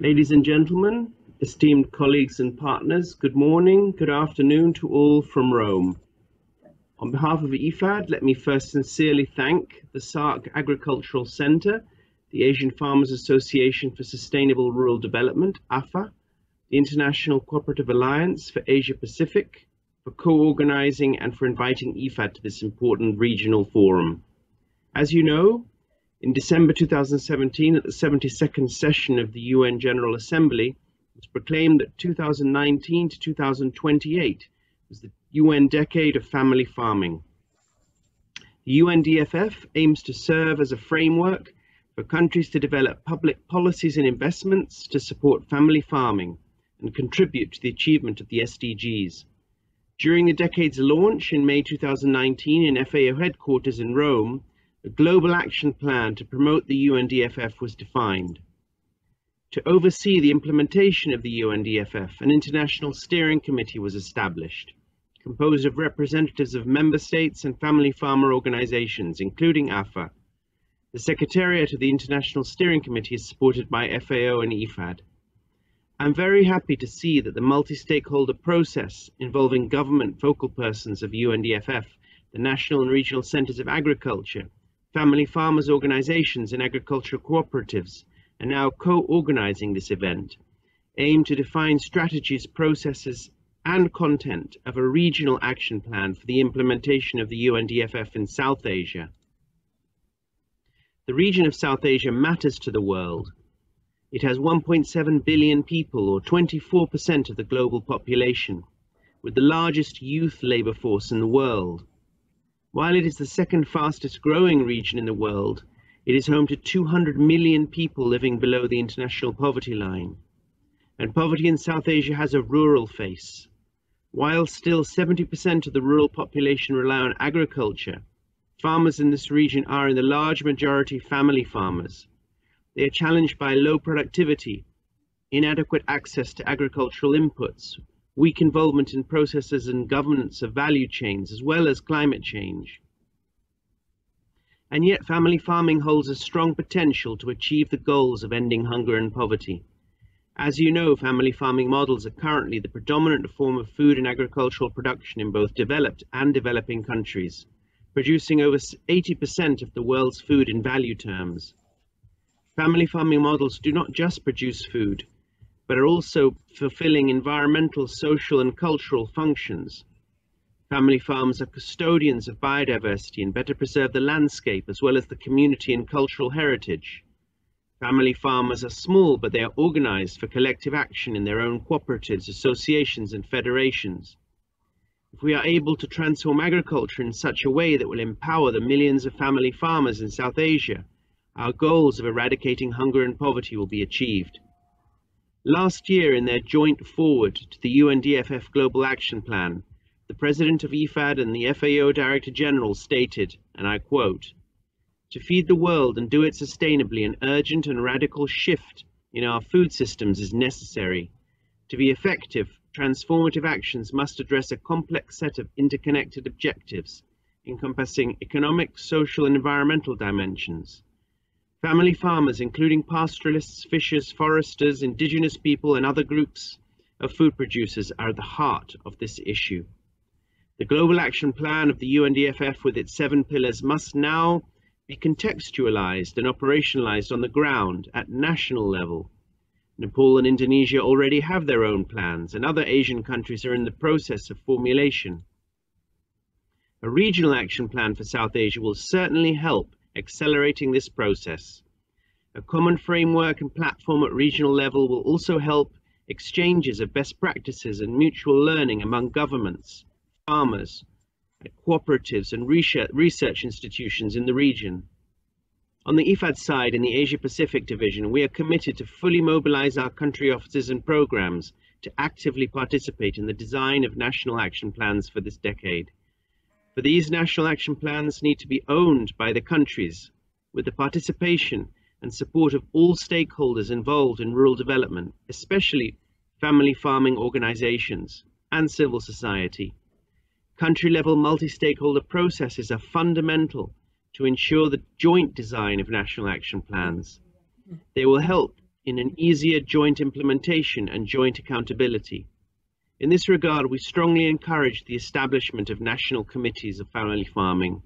Ladies and gentlemen, esteemed colleagues and partners, good morning, good afternoon to all from Rome. On behalf of IFAD, let me first sincerely thank the SARC Agricultural Center, the Asian Farmers Association for Sustainable Rural Development, AFA, the International Cooperative Alliance for Asia Pacific, for co-organizing and for inviting IFAD to this important regional forum. As you know, in December 2017, at the 72nd session of the UN General Assembly, it was proclaimed that 2019 to 2028 was the UN Decade of Family Farming. The UNDFF aims to serve as a framework for countries to develop public policies and investments to support family farming and contribute to the achievement of the SDGs. During the decade's launch in May 2019 in FAO headquarters in Rome, a global action plan to promote the UNDFF was defined. To oversee the implementation of the UNDFF, an international steering committee was established, composed of representatives of member states and family farmer organizations, including AFA. The Secretariat of the International Steering Committee is supported by FAO and IFAD. I'm very happy to see that the multi-stakeholder process involving government focal persons of UNDFF, the national and regional centers of agriculture, family farmers organizations and agricultural cooperatives are now co-organizing this event, aimed to define strategies, processes, and content of a regional action plan for the implementation of the UNDFF in South Asia. The region of South Asia matters to the world. It has 1.7 billion people, or 24% of the global population, with the largest youth labor force in the world. While it is the second fastest growing region in the world, it is home to 200 million people living below the international poverty line. And poverty in South Asia has a rural face. While still 70% of the rural population rely on agriculture, farmers in this region are in the large majority family farmers. They are challenged by low productivity, inadequate access to agricultural inputs, weak involvement in processes and governance of value chains, as well as climate change. And yet family farming holds a strong potential to achieve the goals of ending hunger and poverty. As you know, family farming models are currently the predominant form of food and agricultural production in both developed and developing countries, producing over 80% of the world's food in value terms. Family farming models do not just produce food, but are also fulfilling environmental, social, and cultural functions. Family farms are custodians of biodiversity and better preserve the landscape as well as the community and cultural heritage. Family farmers are small, but they are organized for collective action in their own cooperatives, associations, and federations. If we are able to transform agriculture in such a way that will empower the millions of family farmers in South Asia, our goals of eradicating hunger and poverty will be achieved. Last year, in their joint forward to the UNDFF Global Action Plan, the President of IFAD and the FAO Director General stated, and I quote, "To feed the world and do it sustainably, an urgent and radical shift in our food systems is necessary. To be effective, transformative actions must address a complex set of interconnected objectives, encompassing economic, social, and environmental dimensions. Family farmers, including pastoralists, fishers, foresters, indigenous people, and other groups of food producers, are at the heart of this issue. The Global Action Plan of the UNDFF with its 7 pillars must now be contextualized and operationalized on the ground at national level. Nepal and Indonesia already have their own plans, and other Asian countries are in the process of formulation. A regional action plan for South Asia will certainly help accelerating this process. A common framework and platform at regional level will also help exchanges of best practices and mutual learning among governments, farmers, cooperatives, and research institutions in the region. On the IFAD side, in the Asia Pacific division, we are committed to fully mobilize our country offices and programs to actively participate in the design of national action plans for this decade. For these national action plans need to be owned by the countries, with the participation and support of all stakeholders involved in rural development, especially family farming organizations and civil society. Country-level multi-stakeholder processes are fundamental to ensure the joint design of national action plans. They will help in an easier joint implementation and joint accountability. In this regard, we strongly encourage the establishment of national committees of family farming.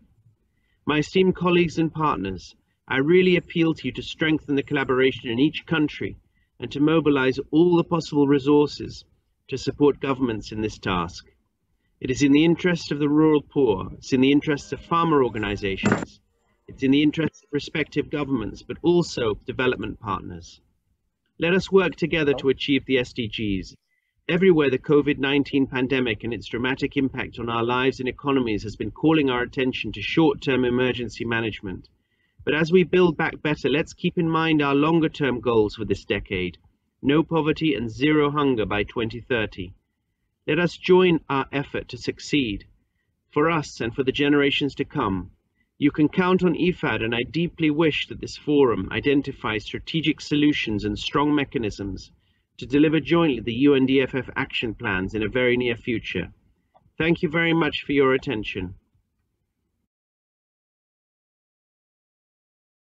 My esteemed colleagues and partners, I really appeal to you to strengthen the collaboration in each country and to mobilize all the possible resources to support governments in this task. It is in the interest of the rural poor, it's in the interests of farmer organizations, it's in the interests of respective governments, but also development partners. Let us work together to achieve the SDGs. Everywhere the COVID-19 pandemic and its dramatic impact on our lives and economies has been calling our attention to short-term emergency management. But as we build back better, let's keep in mind our longer-term goals for this decade: no poverty and zero hunger by 2030. Let us join our effort to succeed, for us and for the generations to come. You can count on IFAD, and I deeply wish that this forum identifies strategic solutions and strong mechanisms to deliver jointly the UNDFF action plans in a very near future. Thank you very much for your attention.